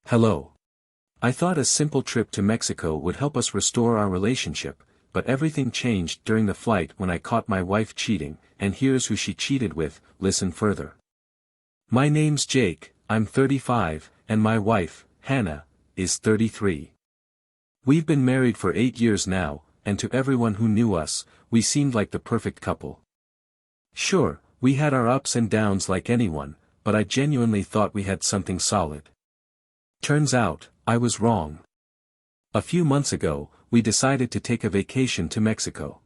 Hello. I thought a simple trip to Mexico would help us restore our relationship, but everything changed during the flight when I caught my wife cheating, and here's who she cheated with. Listen further. My name's Jake, I'm 35, and my wife, Hannah, is 33. We've been married for 8 years now, and to everyone who knew us, we seemed like the perfect couple. Sure, we had our ups and downs like anyone, but I genuinely thought we had something solid. Turns out, I was wrong. A few months ago, we decided to take a vacation to Mexico.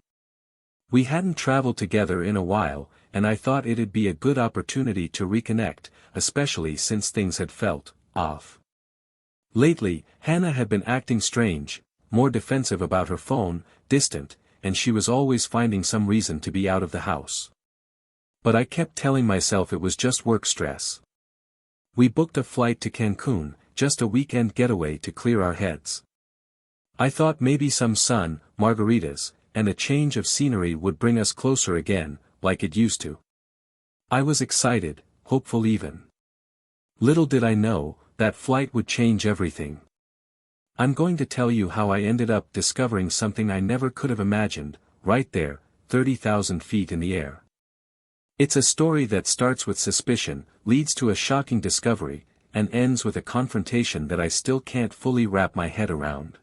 We hadn't traveled together in a while, and I thought it'd be a good opportunity to reconnect, especially since things had felt off. Lately, Hannah had been acting strange, more defensive about her phone, distant, and she was always finding some reason to be out of the house. But I kept telling myself it was just work stress. We booked a flight to Cancun, just a weekend getaway to clear our heads. I thought maybe some sun, margaritas, and a change of scenery would bring us closer again, like it used to. I was excited, hopeful even. Little did I know, that flight would change everything. I'm going to tell you how I ended up discovering something I never could have imagined, right there, 30,000 feet in the air. It's a story that starts with suspicion, leads to a shocking discovery, and ends with a confrontation that I still can't fully wrap my head around.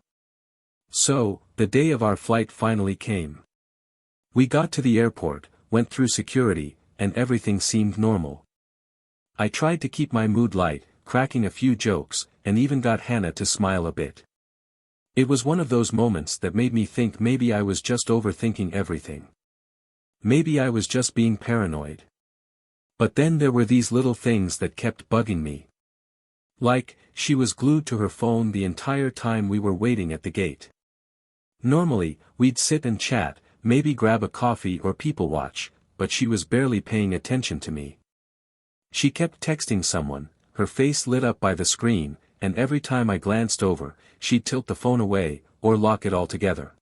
So, the day of our flight finally came. We got to the airport, went through security, and everything seemed normal. I tried to keep my mood light, cracking a few jokes, and even got Hannah to smile a bit. It was one of those moments that made me think maybe I was just overthinking everything. Maybe I was just being paranoid. But then there were these little things that kept bugging me. Like, she was glued to her phone the entire time we were waiting at the gate. Normally, we'd sit and chat, maybe grab a coffee or people watch, but she was barely paying attention to me. She kept texting someone, her face lit up by the screen, and every time I glanced over, she'd tilt the phone away, or lock it altogether.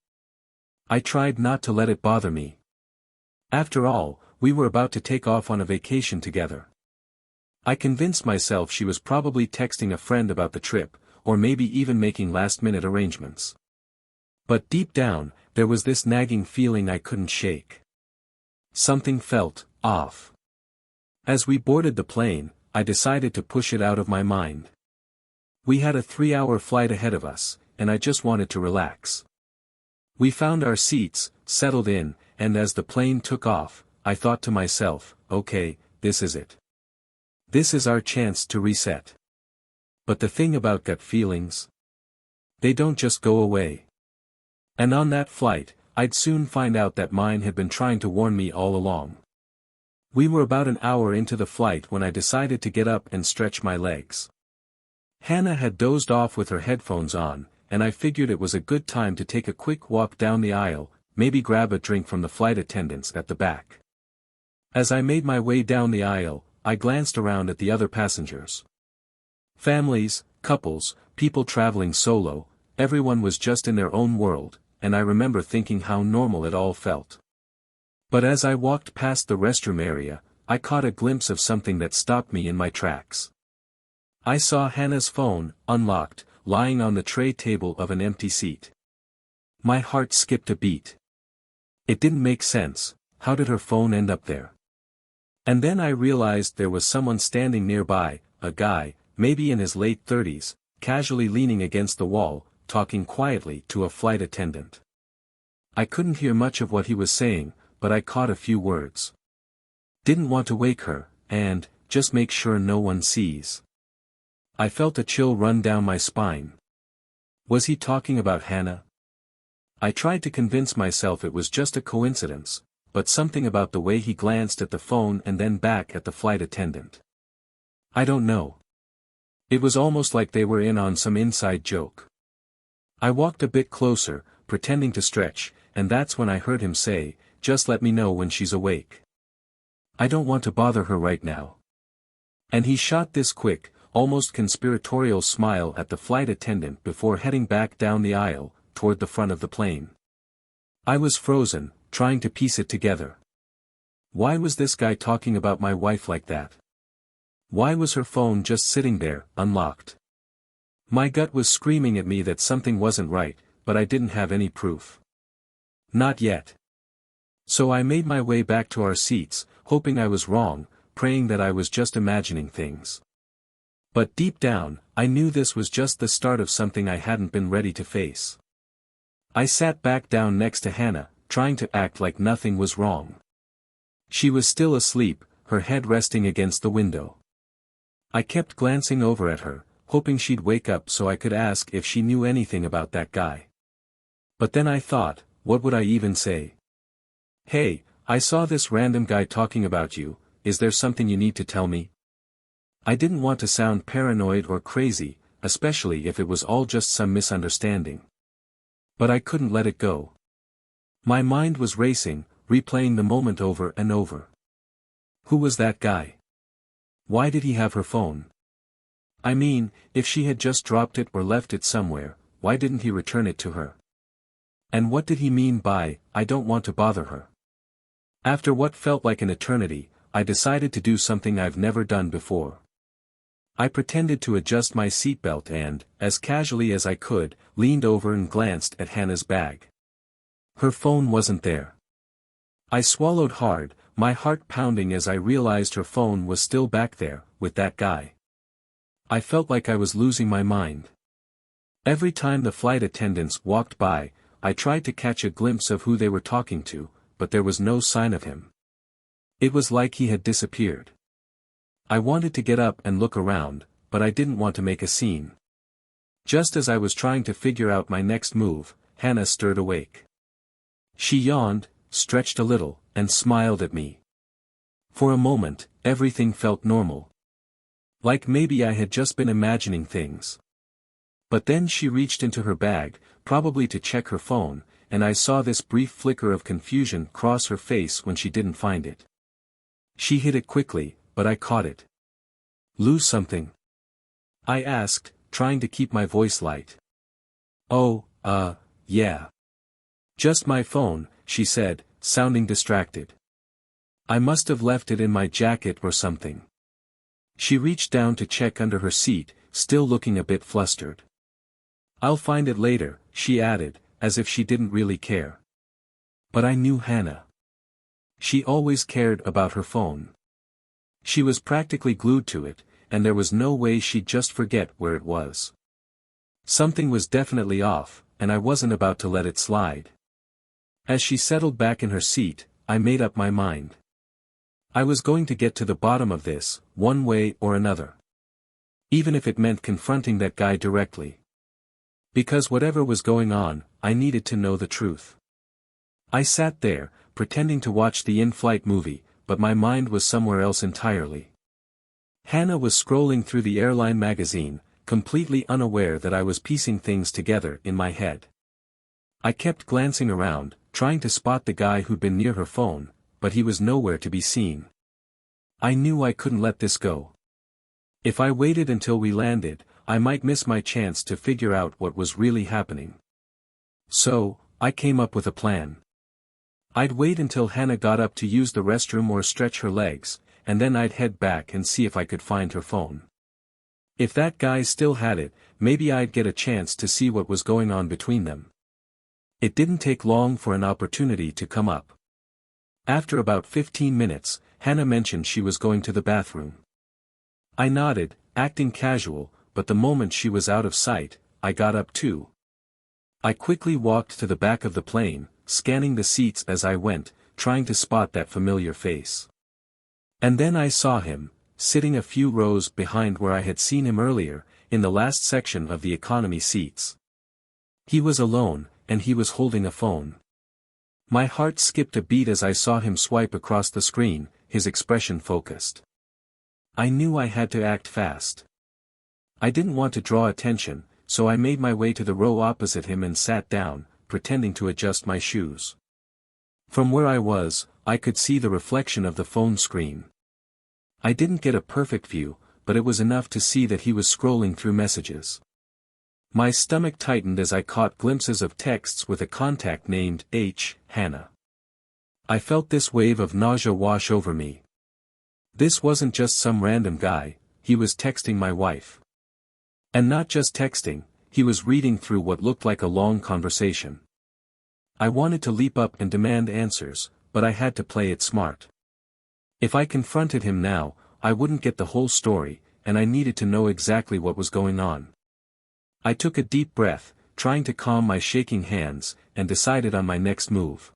I tried not to let it bother me. After all, we were about to take off on a vacation together. I convinced myself she was probably texting a friend about the trip, or maybe even making last-minute arrangements. But deep down, there was this nagging feeling I couldn't shake. Something felt off. As we boarded the plane, I decided to push it out of my mind. We had a 3-hour flight ahead of us, and I just wanted to relax. We found our seats, settled in, and as the plane took off, I thought to myself, okay, this is it. This is our chance to reset. But the thing about gut feelings? They don't just go away. And on that flight, I'd soon find out that mine had been trying to warn me all along. We were about an hour into the flight when I decided to get up and stretch my legs. Hannah had dozed off with her headphones on, and I figured it was a good time to take a quick walk down the aisle, maybe grab a drink from the flight attendants at the back. As I made my way down the aisle, I glanced around at the other passengers. Families, couples, people traveling solo, everyone was just in their own world, and I remember thinking how normal it all felt. But as I walked past the restroom area, I caught a glimpse of something that stopped me in my tracks. I saw Hannah's phone, unlocked, lying on the tray table of an empty seat. My heart skipped a beat. It didn't make sense. How did her phone end up there? And then I realized there was someone standing nearby, a guy, maybe in his late 30s, casually leaning against the wall, talking quietly to a flight attendant. I couldn't hear much of what he was saying, but I caught a few words. Didn't want to wake her, and, just make sure no one sees. I felt a chill run down my spine. Was he talking about Hannah? I tried to convince myself it was just a coincidence, but something about the way he glanced at the phone and then back at the flight attendant. I don't know. It was almost like they were in on some inside joke. I walked a bit closer, pretending to stretch, and that's when I heard him say, "Just let me know when she's awake. I don't want to bother her right now." And he shot this quick, almost conspiratorial smile at the flight attendant before heading back down the aisle, toward the front of the plane. I was frozen, trying to piece it together. Why was this guy talking about my wife like that? Why was her phone just sitting there, unlocked? My gut was screaming at me that something wasn't right, but I didn't have any proof. Not yet. So I made my way back to our seats, hoping I was wrong, praying that I was just imagining things. But deep down, I knew this was just the start of something I hadn't been ready to face. I sat back down next to Hannah, trying to act like nothing was wrong. She was still asleep, her head resting against the window. I kept glancing over at her, hoping she'd wake up so I could ask if she knew anything about that guy. But then I thought, what would I even say? Hey, I saw this random guy talking about you, is there something you need to tell me? I didn't want to sound paranoid or crazy, especially if it was all just some misunderstanding. But I couldn't let it go. My mind was racing, replaying the moment over and over. Who was that guy? Why did he have her phone? I mean, if she had just dropped it or left it somewhere, why didn't he return it to her? And what did he mean by, I don't want to bother her? After what felt like an eternity, I decided to do something I've never done before. I pretended to adjust my seatbelt and, as casually as I could, leaned over and glanced at Hannah's bag. Her phone wasn't there. I swallowed hard, my heart pounding as I realized her phone was still back there, with that guy. I felt like I was losing my mind. Every time the flight attendants walked by, I tried to catch a glimpse of who they were talking to, but there was no sign of him. It was like he had disappeared. I wanted to get up and look around, but I didn't want to make a scene. Just as I was trying to figure out my next move, Hannah stirred awake. She yawned, stretched a little, and smiled at me. For a moment, everything felt normal. Like maybe I had just been imagining things. But then she reached into her bag, probably to check her phone, and I saw this brief flicker of confusion cross her face when she didn't find it. She hid it quickly, but I caught it. Lose something? I asked, trying to keep my voice light. Oh, yeah. Just my phone, she said, sounding distracted. I must have left it in my jacket or something. She reached down to check under her seat, still looking a bit flustered. I'll find it later, she added, as if she didn't really care. But I knew Hannah. She always cared about her phone. She was practically glued to it, and there was no way she'd just forget where it was. Something was definitely off, and I wasn't about to let it slide. As she settled back in her seat, I made up my mind. I was going to get to the bottom of this, one way or another. Even if it meant confronting that guy directly. Because whatever was going on, I needed to know the truth. I sat there, pretending to watch the in-flight movie, but my mind was somewhere else entirely. Hannah was scrolling through the airline magazine, completely unaware that I was piecing things together in my head. I kept glancing around, trying to spot the guy who'd been near her phone, but he was nowhere to be seen. I knew I couldn't let this go. If I waited until we landed, I might miss my chance to figure out what was really happening. So, I came up with a plan. I'd wait until Hannah got up to use the restroom or stretch her legs, and then I'd head back and see if I could find her phone. If that guy still had it, maybe I'd get a chance to see what was going on between them. It didn't take long for an opportunity to come up. After about 15 minutes, Hannah mentioned she was going to the bathroom. I nodded, acting casual, but the moment she was out of sight, I got up too. I quickly walked to the back of the plane, scanning the seats as I went, trying to spot that familiar face. And then I saw him, sitting a few rows behind where I had seen him earlier, in the last section of the economy seats. He was alone, and he was holding a phone. My heart skipped a beat as I saw him swipe across the screen, his expression focused. I knew I had to act fast. I didn't want to draw attention, so I made my way to the row opposite him and sat down, pretending to adjust my shoes. From where I was, I could see the reflection of the phone screen. I didn't get a perfect view, but it was enough to see that he was scrolling through messages. My stomach tightened as I caught glimpses of texts with a contact named Hannah. I felt this wave of nausea wash over me. This wasn't just some random guy, he was texting my wife. And not just texting, he was reading through what looked like a long conversation. I wanted to leap up and demand answers, but I had to play it smart. If I confronted him now, I wouldn't get the whole story, and I needed to know exactly what was going on. I took a deep breath, trying to calm my shaking hands, and decided on my next move.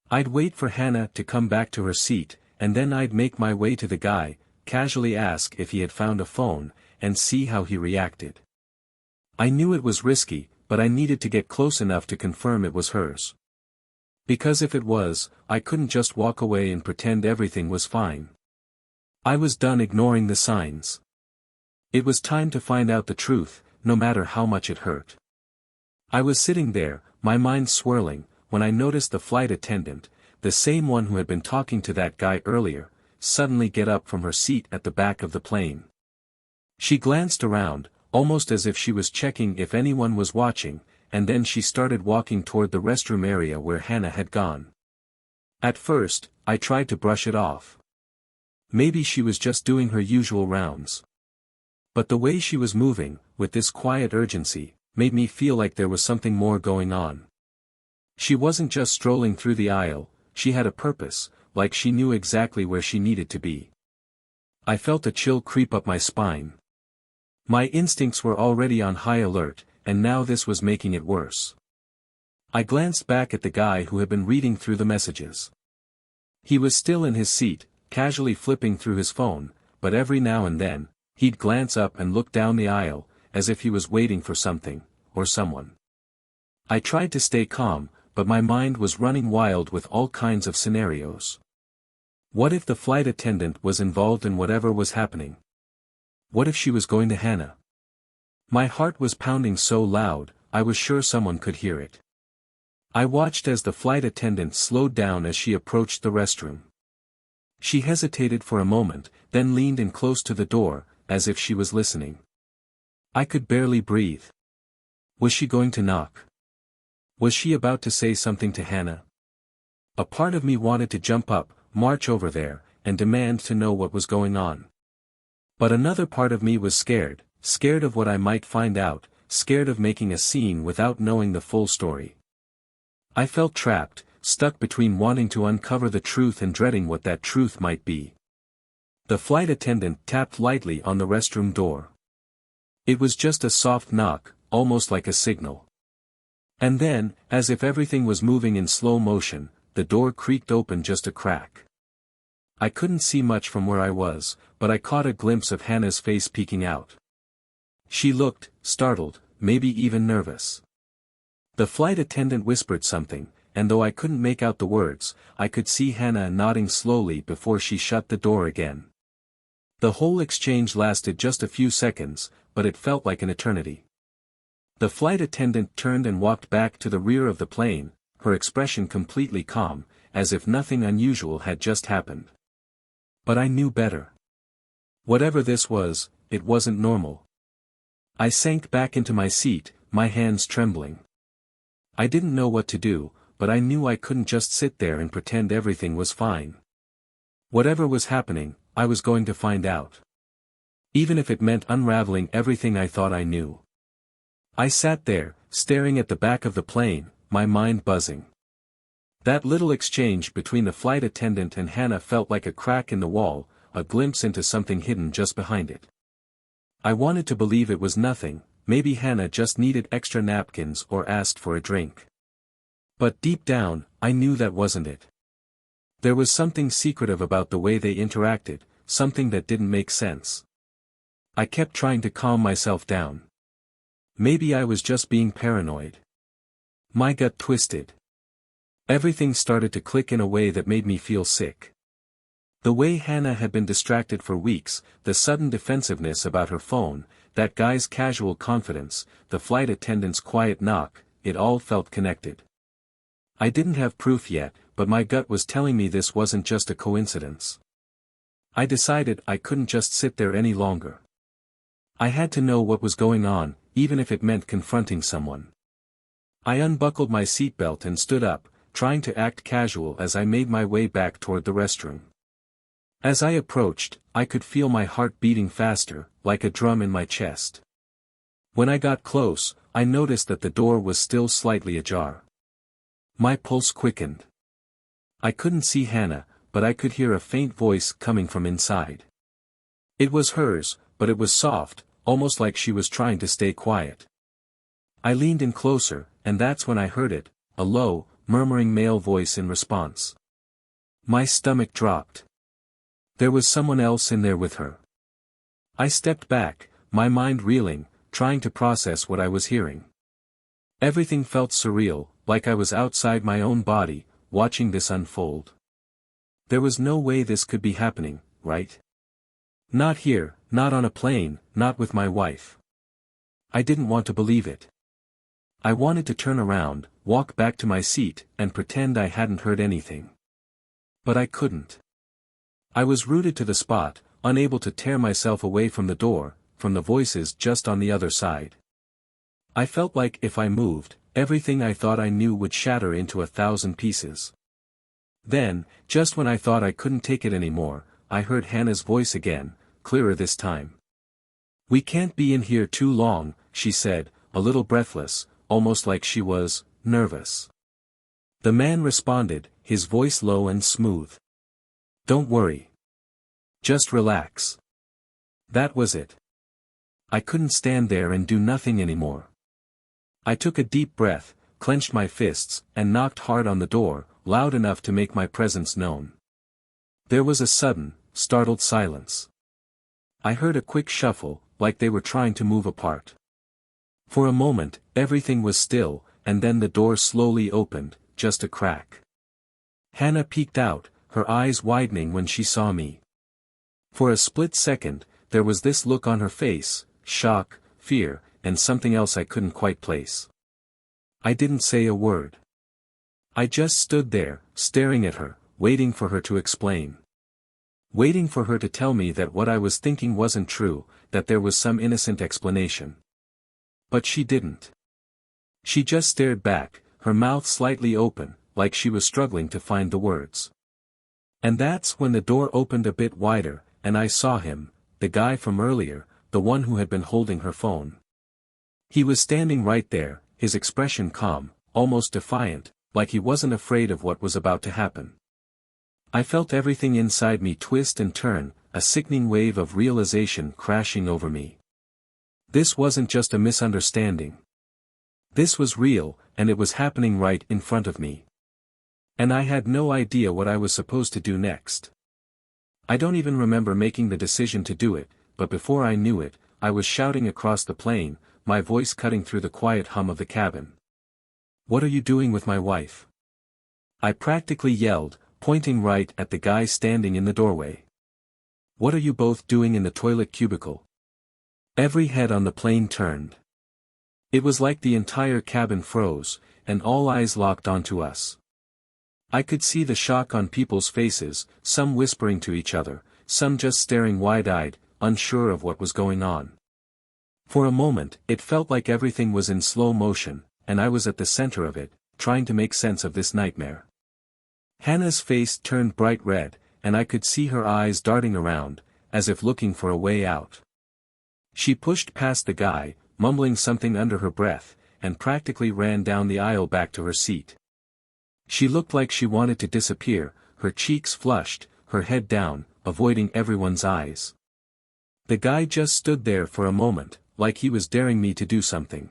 I'd wait for Hannah to come back to her seat, and then I'd make my way to the guy, casually ask if he had found a phone, and see how he reacted. I knew it was risky, but I needed to get close enough to confirm it was hers. Because if it was, I couldn't just walk away and pretend everything was fine. I was done ignoring the signs. It was time to find out the truth, no matter how much it hurt. I was sitting there, my mind swirling, when I noticed the flight attendant, the same one who had been talking to that guy earlier, suddenly get up from her seat at the back of the plane. She glanced around, almost as if she was checking if anyone was watching, and then she started walking toward the restroom area where Hannah had gone. At first, I tried to brush it off. Maybe she was just doing her usual rounds. But the way she was moving, with this quiet urgency, made me feel like there was something more going on. She wasn't just strolling through the aisle, she had a purpose, like she knew exactly where she needed to be. I felt a chill creep up my spine. My instincts were already on high alert, and now this was making it worse. I glanced back at the guy who had been reading through the messages. He was still in his seat, casually flipping through his phone, but every now and then, he'd glance up and look down the aisle, as if he was waiting for something, or someone. I tried to stay calm, but my mind was running wild with all kinds of scenarios. What if the flight attendant was involved in whatever was happening? What if she was going to Hannah? My heart was pounding so loud, I was sure someone could hear it. I watched as the flight attendant slowed down as she approached the restroom. She hesitated for a moment, then leaned in close to the door, as if she was listening. I could barely breathe. Was she going to knock? Was she about to say something to Hannah? A part of me wanted to jump up, march over there, and demand to know what was going on. But another part of me was scared of what I might find out, scared of making a scene without knowing the full story. I felt trapped, stuck between wanting to uncover the truth and dreading what that truth might be. The flight attendant tapped lightly on the restroom door. It was just a soft knock, almost like a signal. And then, as if everything was moving in slow motion, the door creaked open just a crack. I couldn't see much from where I was, but I caught a glimpse of Hannah's face peeking out. She looked startled, maybe even nervous. The flight attendant whispered something, and though I couldn't make out the words, I could see Hannah nodding slowly before she shut the door again. The whole exchange lasted just a few seconds, but it felt like an eternity. The flight attendant turned and walked back to the rear of the plane, her expression completely calm, as if nothing unusual had just happened. But I knew better. Whatever this was, it wasn't normal. I sank back into my seat, my hands trembling. I didn't know what to do, but I knew I couldn't just sit there and pretend everything was fine. Whatever was happening, I was going to find out. Even if it meant unraveling everything I thought I knew. I sat there, staring at the back of the plane, my mind buzzing. That little exchange between the flight attendant and Hannah felt like a crack in the wall, a glimpse into something hidden just behind it. I wanted to believe it was nothing, maybe Hannah just needed extra napkins or asked for a drink. But deep down, I knew that wasn't it. There was something secretive about the way they interacted, something that didn't make sense. I kept trying to calm myself down. Maybe I was just being paranoid. My gut twisted. Everything started to click in a way that made me feel sick. The way Hannah had been distracted for weeks, the sudden defensiveness about her phone, that guy's casual confidence, the flight attendant's quiet knock, it all felt connected. I didn't have proof yet, but my gut was telling me this wasn't just a coincidence. I decided I couldn't just sit there any longer. I had to know what was going on, even if it meant confronting someone. I unbuckled my seatbelt and stood up, trying to act casual as I made my way back toward the restroom. As I approached, I could feel my heart beating faster, like a drum in my chest. When I got close, I noticed that the door was still slightly ajar. My pulse quickened. I couldn't see Hannah, but I could hear a faint voice coming from inside. It was hers, but it was soft, almost like she was trying to stay quiet. I leaned in closer, and that's when I heard it, a low, murmuring male voice in response. My stomach dropped. There was someone else in there with her. I stepped back, my mind reeling, trying to process what I was hearing. Everything felt surreal, like I was outside my own body, watching this unfold. There was no way this could be happening, right? Not here, not on a plane, not with my wife. I didn't want to believe it. I wanted to turn around, walk back to my seat, and pretend I hadn't heard anything. But I couldn't. I was rooted to the spot, unable to tear myself away from the door, from the voices just on the other side. I felt like if I moved, everything I thought I knew would shatter into 1,000 pieces. Then, just when I thought I couldn't take it anymore, I heard Hannah's voice again, clearer this time. "We can't be in here too long," she said, a little breathless, almost like she was nervous. The man responded, his voice low and smooth. "Don't worry. Just relax." That was it. I couldn't stand there and do nothing anymore. I took a deep breath, clenched my fists, and knocked hard on the door, loud enough to make my presence known. There was a sudden, startled silence. I heard a quick shuffle, like they were trying to move apart. For a moment, everything was still, and then the door slowly opened, just a crack. Hannah peeked out, her eyes widening when she saw me. For a split second, there was this look on her face, shock, fear, and something else I couldn't quite place. I didn't say a word. I just stood there, staring at her, waiting for her to explain. Waiting for her to tell me that what I was thinking wasn't true, that there was some innocent explanation. But she didn't. She just stared back, her mouth slightly open, like she was struggling to find the words. And that's when the door opened a bit wider, and I saw him, the guy from earlier, the one who had been holding her phone. He was standing right there, his expression calm, almost defiant, like he wasn't afraid of what was about to happen. I felt everything inside me twist and turn, a sickening wave of realization crashing over me. This wasn't just a misunderstanding. This was real, and it was happening right in front of me. And I had no idea what I was supposed to do next. I don't even remember making the decision to do it, but before I knew it, I was shouting across the plane, my voice cutting through the quiet hum of the cabin. "What are you doing with my wife?" I practically yelled, pointing right at the guy standing in the doorway. "What are you both doing in the toilet cubicle?" Every head on the plane turned. It was like the entire cabin froze, and all eyes locked onto us. I could see the shock on people's faces, some whispering to each other, some just staring wide-eyed, unsure of what was going on. For a moment, it felt like everything was in slow motion, and I was at the center of it, trying to make sense of this nightmare. Hannah's face turned bright red, and I could see her eyes darting around, as if looking for a way out. She pushed past the guy, mumbling something under her breath, and practically ran down the aisle back to her seat. She looked like she wanted to disappear, her cheeks flushed, her head down, avoiding everyone's eyes. The guy just stood there for a moment, like he was daring me to do something.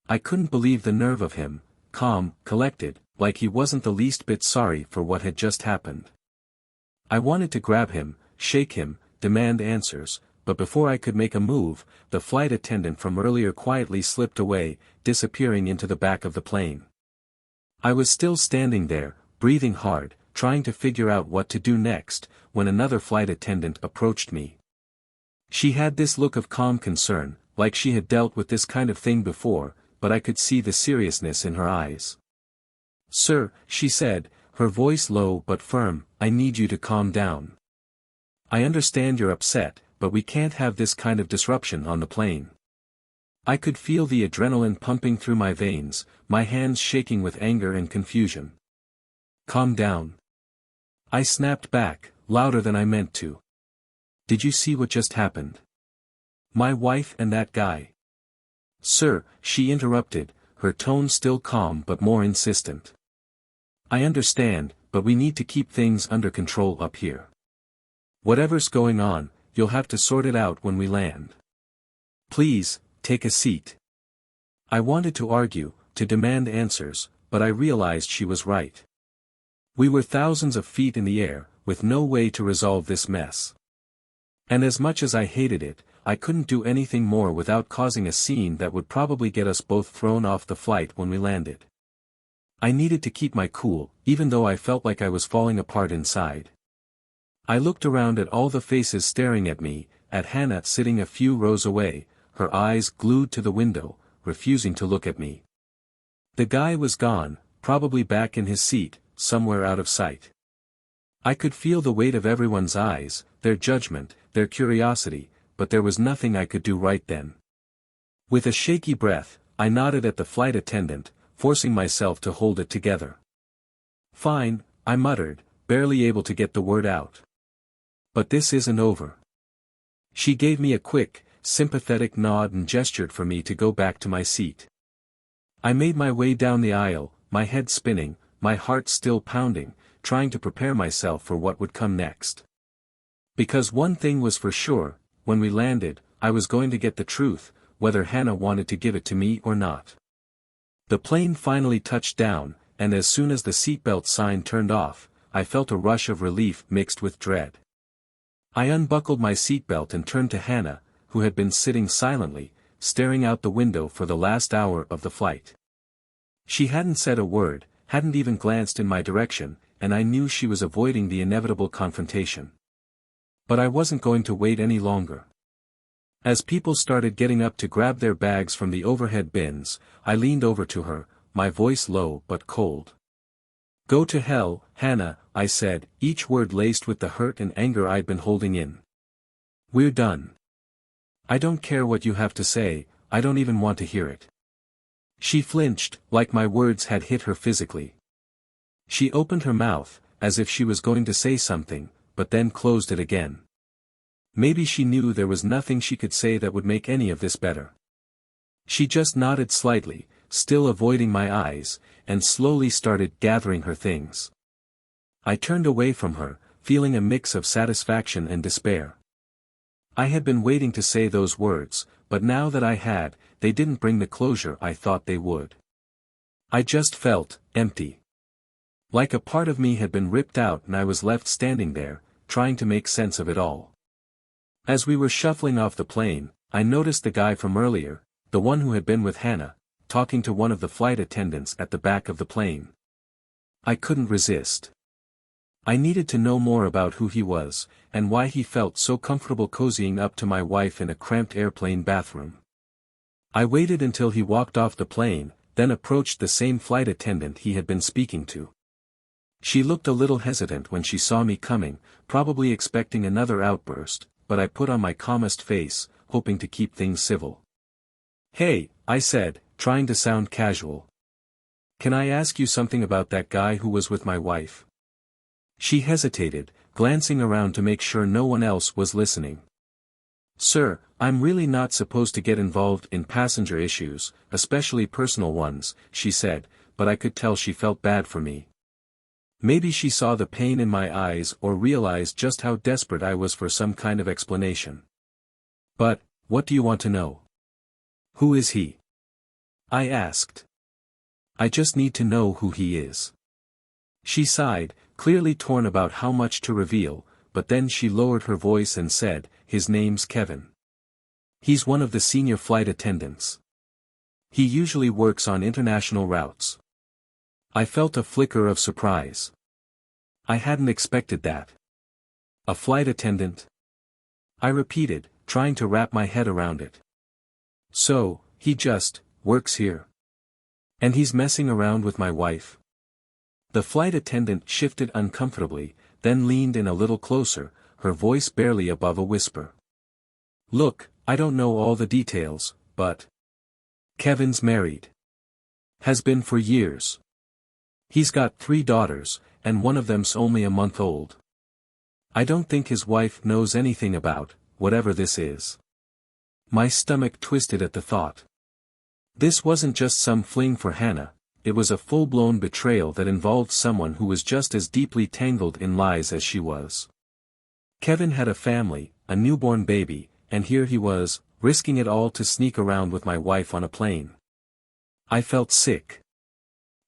I couldn't believe the nerve of him, calm, collected, like he wasn't the least bit sorry for what had just happened. I wanted to grab him, shake him, demand answers, but before I could make a move, the flight attendant from earlier quietly slipped away, disappearing into the back of the plane. I was still standing there, breathing hard, trying to figure out what to do next, when another flight attendant approached me. She had this look of calm concern, like she had dealt with this kind of thing before, but I could see the seriousness in her eyes. "Sir," she said, her voice low but firm, "I need you to calm down. I understand you're upset, but we can't have this kind of disruption on the plane." I could feel the adrenaline pumping through my veins, my hands shaking with anger and confusion. "Calm down." I snapped back, louder than I meant to. "Did you see what just happened? My wife and that guy. Sir, she interrupted, her tone still calm but more insistent. I understand, but we need to keep things under control up here. Whatever's going on, you'll have to sort it out when we land. Please, take a seat. I wanted to argue, to demand answers, but I realized she was right. We were thousands of feet in the air, with no way to resolve this mess. And as much as I hated it, I couldn't do anything more without causing a scene that would probably get us both thrown off the flight when we landed. I needed to keep my cool, even though I felt like I was falling apart inside. I looked around at all the faces staring at me, at Hannah sitting a few rows away, her eyes glued to the window, refusing to look at me. The guy was gone, probably back in his seat, somewhere out of sight. I could feel the weight of everyone's eyes, their judgment, their curiosity, but there was nothing I could do right then. With a shaky breath, I nodded at the flight attendant, forcing myself to hold it together. Fine, I muttered, barely able to get the word out. But this isn't over. She gave me a quick, sympathetic nod and gestured for me to go back to my seat. I made my way down the aisle, my head spinning, my heart still pounding, trying to prepare myself for what would come next. Because one thing was for sure, when we landed, I was going to get the truth, whether Hannah wanted to give it to me or not. The plane finally touched down, and as soon as the seatbelt sign turned off, I felt a rush of relief mixed with dread. I unbuckled my seatbelt and turned to Hannah, who had been sitting silently, staring out the window for the last hour of the flight. She hadn't said a word, hadn't even glanced in my direction, and I knew she was avoiding the inevitable confrontation. But I wasn't going to wait any longer. As people started getting up to grab their bags from the overhead bins, I leaned over to her, my voice low but cold. Go to hell, Hannah, I said, each word laced with the hurt and anger I'd been holding in. We're done. I don't care what you have to say, I don't even want to hear it. She flinched, like my words had hit her physically. She opened her mouth, as if she was going to say something, but then closed it again. Maybe she knew there was nothing she could say that would make any of this better. She just nodded slightly, still avoiding my eyes, and slowly started gathering her things. I turned away from her, feeling a mix of satisfaction and despair. I had been waiting to say those words, but now that I had, they didn't bring the closure I thought they would. I just felt empty. Like a part of me had been ripped out and I was left standing there, trying to make sense of it all. As we were shuffling off the plane, I noticed the guy from earlier, the one who had been with Hannah, talking to one of the flight attendants at the back of the plane. I couldn't resist. I needed to know more about who he was, and why he felt so comfortable cozying up to my wife in a cramped airplane bathroom. I waited until he walked off the plane, then approached the same flight attendant he had been speaking to. She looked a little hesitant when she saw me coming, probably expecting another outburst, but I put on my calmest face, hoping to keep things civil. Hey, I said, trying to sound casual. Can I ask you something about that guy who was with my wife? She hesitated, glancing around to make sure no one else was listening. Sir, I'm really not supposed to get involved in passenger issues, especially personal ones, she said, but I could tell she felt bad for me. Maybe she saw the pain in my eyes or realized just how desperate I was for some kind of explanation. But, what do you want to know? Who is he? I asked. I just need to know who he is. She sighed, clearly torn about how much to reveal, but then she lowered her voice and said, his name's Kevin. He's one of the senior flight attendants. He usually works on international routes. I felt a flicker of surprise. I hadn't expected that. A flight attendant? I repeated, trying to wrap my head around it. So, he just works here. And he's messing around with my wife? The flight attendant shifted uncomfortably, then leaned in a little closer, her voice barely above a whisper. Look, I don't know all the details, but Kevin's married. Has been for years. He's got 3 daughters, and one of them's only a month old. I don't think his wife knows anything about whatever this is. My stomach twisted at the thought. This wasn't just some fling for Hannah, it was a full-blown betrayal that involved someone who was just as deeply tangled in lies as she was. Kevin had a family, a newborn baby, and here he was, risking it all to sneak around with my wife on a plane. I felt sick.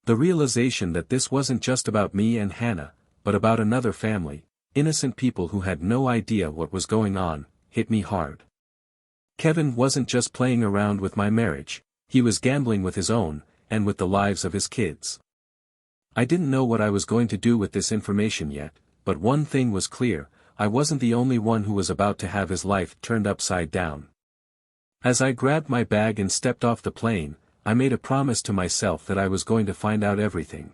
The realization that this wasn't just about me and Hannah, but about another family, innocent people who had no idea what was going on, hit me hard. Kevin wasn't just playing around with my marriage, he was gambling with his own, and with the lives of his kids. I didn't know what I was going to do with this information yet, but one thing was clear, I wasn't the only one who was about to have his life turned upside down. As I grabbed my bag and stepped off the plane, I made a promise to myself that I was going to find out everything.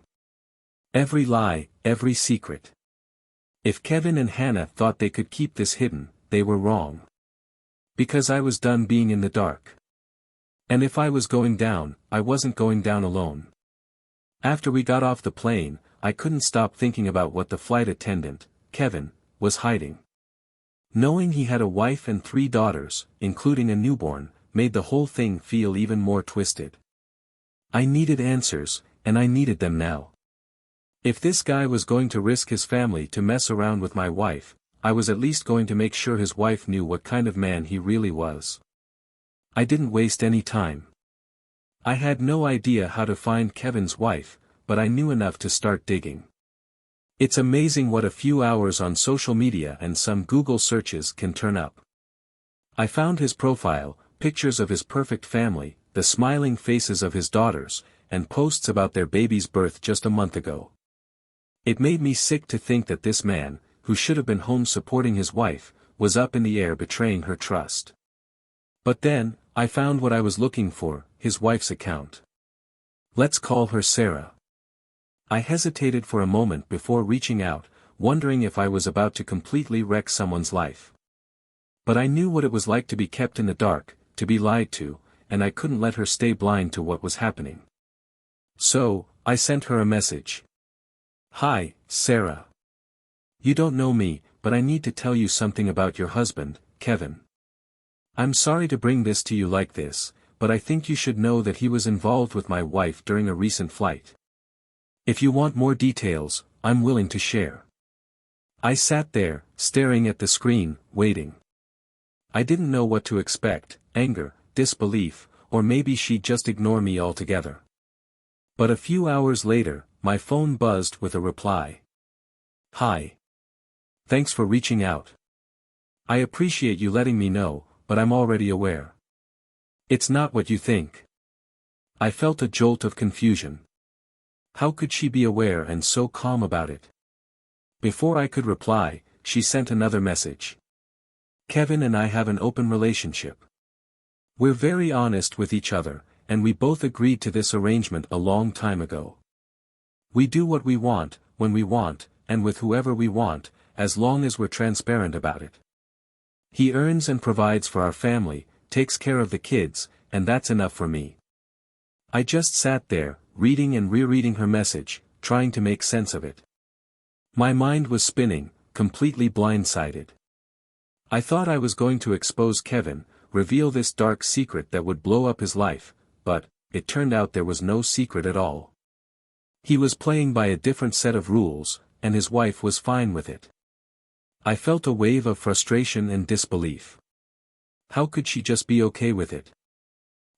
Every lie, every secret. If Kevin and Hannah thought they could keep this hidden, they were wrong. Because I was done being in the dark. And if I was going down, I wasn't going down alone. After we got off the plane, I couldn't stop thinking about what the flight attendant, Kevin, was hiding. Knowing he had a wife and 3 daughters, including a newborn, made the whole thing feel even more twisted. I needed answers, and I needed them now. If this guy was going to risk his family to mess around with my wife, I was at least going to make sure his wife knew what kind of man he really was. I didn't waste any time. I had no idea how to find Kevin's wife, but I knew enough to start digging. It's amazing what a few hours on social media and some Google searches can turn up. I found his profile, pictures of his perfect family, the smiling faces of his daughters, and posts about their baby's birth just a month ago. It made me sick to think that this man, who should have been home supporting his wife, was up in the air betraying her trust. But then, I found what I was looking for, his wife's account. Let's call her Sarah. I hesitated for a moment before reaching out, wondering if I was about to completely wreck someone's life. But I knew what it was like to be kept in the dark, to be lied to, and I couldn't let her stay blind to what was happening. So, I sent her a message. Hi, Sarah. You don't know me, but I need to tell you something about your husband, Kevin. I'm sorry to bring this to you like this, but I think you should know that he was involved with my wife during a recent flight. If you want more details, I'm willing to share. I sat there, staring at the screen, waiting. I didn't know what to expect, anger, disbelief, or maybe she'd just ignore me altogether. But a few hours later, my phone buzzed with a reply. Hi. Thanks for reaching out. I appreciate you letting me know, but I'm already aware. It's not what you think. I felt a jolt of confusion. How could she be aware and so calm about it? Before I could reply, she sent another message. Kevin and I have an open relationship. We're very honest with each other, and we both agreed to this arrangement a long time ago. We do what we want, when we want, and with whoever we want, as long as we're transparent about it. He earns and provides for our family, takes care of the kids, and that's enough for me. I just sat there, reading and rereading her message, trying to make sense of it. My mind was spinning, completely blindsided. I thought I was going to expose Kevin, reveal this dark secret that would blow up his life, but, it turned out there was no secret at all. He was playing by a different set of rules, and his wife was fine with it. I felt a wave of frustration and disbelief. How could she just be okay with it?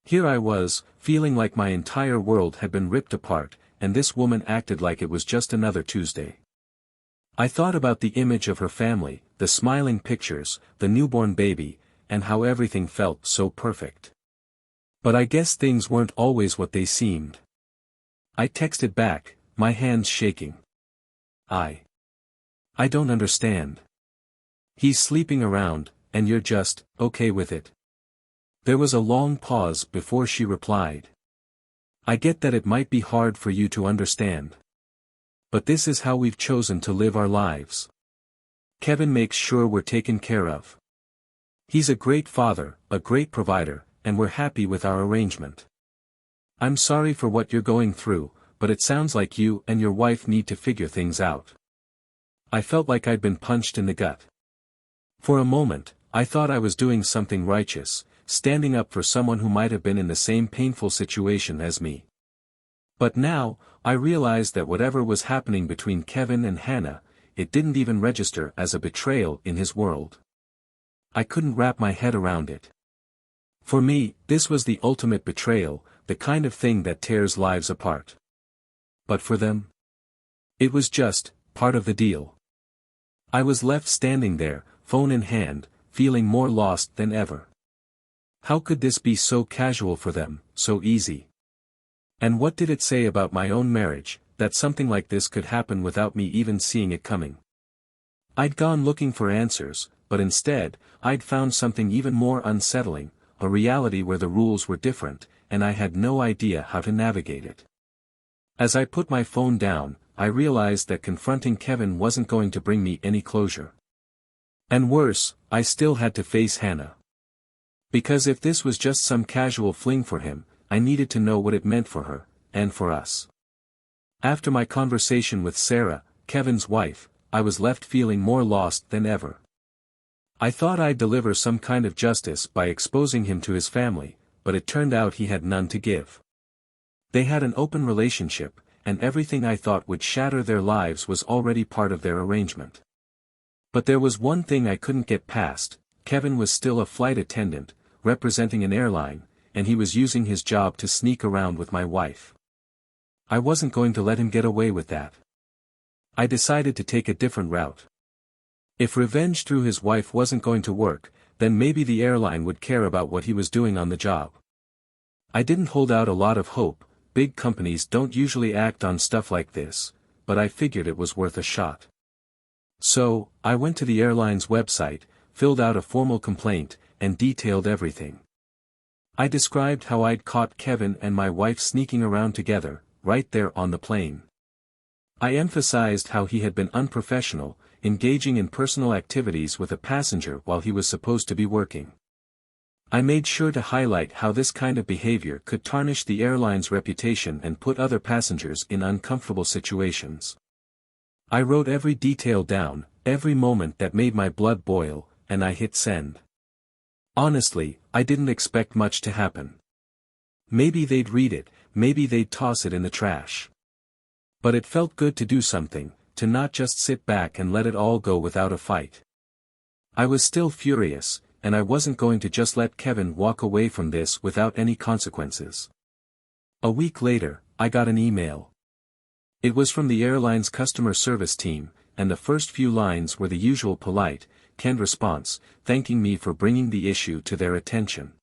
Here I was, feeling like my entire world had been ripped apart, and this woman acted like it was just another Tuesday. I thought about the image of her family, the smiling pictures, the newborn baby, and how everything felt so perfect. But I guess things weren't always what they seemed. I texted back, my hands shaking. I don't understand. He's sleeping around, and you're just, okay with it. There was a long pause before she replied. I get that it might be hard for you to understand. But this is how we've chosen to live our lives. Kevin makes sure we're taken care of. He's a great father, a great provider, and we're happy with our arrangement. I'm sorry for what you're going through, but it sounds like you and your wife need to figure things out. I felt like I'd been punched in the gut. For a moment, I thought I was doing something righteous, standing up for someone who might have been in the same painful situation as me. But now, I realized that whatever was happening between Kevin and Hannah, it didn't even register as a betrayal in his world. I couldn't wrap my head around it. For me, this was the ultimate betrayal, the kind of thing that tears lives apart. But for them? It was just part of the deal. I was left standing there, phone in hand, feeling more lost than ever. How could this be so casual for them, so easy? And what did it say about my own marriage, that something like this could happen without me even seeing it coming? I'd gone looking for answers, but instead, I'd found something even more unsettling, a reality where the rules were different, and I had no idea how to navigate it. As I put my phone down, I realized that confronting Kevin wasn't going to bring me any closure. And worse, I still had to face Hannah. Because if this was just some casual fling for him, I needed to know what it meant for her, and for us. After my conversation with Sarah, Kevin's wife, I was left feeling more lost than ever. I thought I'd deliver some kind of justice by exposing him to his family, but it turned out he had none to give. They had an open relationship, and everything I thought would shatter their lives was already part of their arrangement. But there was one thing I couldn't get past: Kevin was still a flight attendant, representing an airline, and he was using his job to sneak around with my wife. I wasn't going to let him get away with that. I decided to take a different route. If revenge through his wife wasn't going to work, then maybe the airline would care about what he was doing on the job. I didn't hold out a lot of hope. Big companies don't usually act on stuff like this, but I figured it was worth a shot. So, I went to the airline's website, filled out a formal complaint, and detailed everything. I described how I'd caught Kevin and my wife sneaking around together, right there on the plane. I emphasized how he had been unprofessional, engaging in personal activities with a passenger while he was supposed to be working. I made sure to highlight how this kind of behavior could tarnish the airline's reputation and put other passengers in uncomfortable situations. I wrote every detail down, every moment that made my blood boil, and I hit send. Honestly, I didn't expect much to happen. Maybe they'd read it, maybe they'd toss it in the trash. But it felt good to do something, to not just sit back and let it all go without a fight. I was still furious, and I wasn't going to just let Kevin walk away from this without any consequences. A week later, I got an email. It was from the airline's customer service team, and the first few lines were the usual polite, canned response, thanking me for bringing the issue to their attention.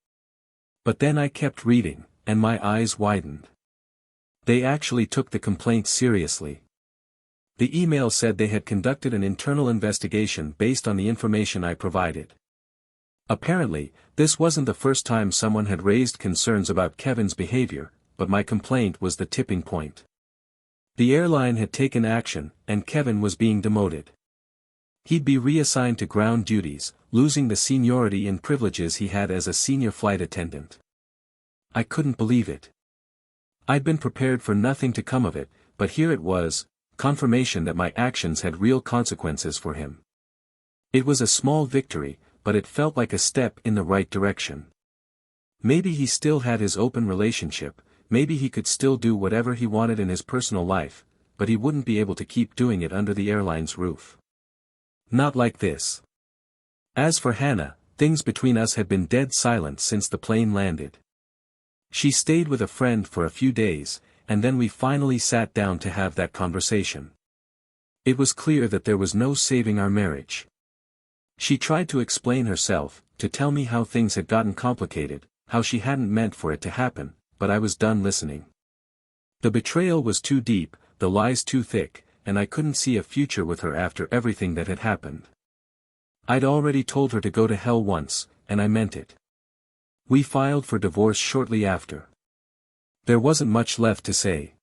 But then I kept reading, and my eyes widened. They actually took the complaint seriously. The email said they had conducted an internal investigation based on the information I provided. Apparently, this wasn't the first time someone had raised concerns about Kevin's behavior, but my complaint was the tipping point. The airline had taken action, and Kevin was being demoted. He'd be reassigned to ground duties, losing the seniority and privileges he had as a senior flight attendant. I couldn't believe it. I'd been prepared for nothing to come of it, but here it was, confirmation that my actions had real consequences for him. It was a small victory, but it felt like a step in the right direction. Maybe he still had his open relationship, maybe he could still do whatever he wanted in his personal life, but he wouldn't be able to keep doing it under the airline's roof. Not like this. As for Hannah, things between us had been dead silent since the plane landed. She stayed with a friend for a few days, and then we finally sat down to have that conversation. It was clear that there was no saving our marriage. She tried to explain herself, to tell me how things had gotten complicated, how she hadn't meant for it to happen, but I was done listening. The betrayal was too deep, the lies too thick, and I couldn't see a future with her after everything that had happened. I'd already told her to go to hell once, and I meant it. We filed for divorce shortly after. There wasn't much left to say.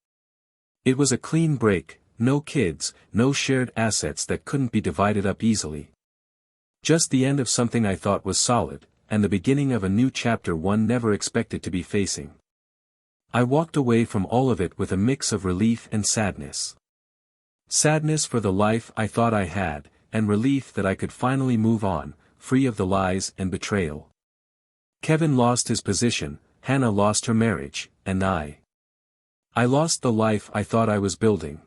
It was a clean break, no kids, no shared assets that couldn't be divided up easily. Just the end of something I thought was solid, and the beginning of a new chapter one never expected to be facing. I walked away from all of it with a mix of relief and sadness. Sadness for the life I thought I had, and relief that I could finally move on, free of the lies and betrayal. Kevin lost his position, Hannah lost her marriage, and I lost the life I thought I was building.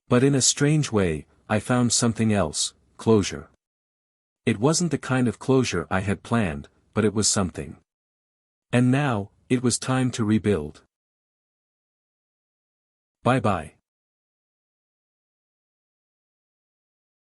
But in a strange way, I found something else, closure. It wasn't the kind of closure I had planned, but it was something. And now, it was time to rebuild. Bye-bye.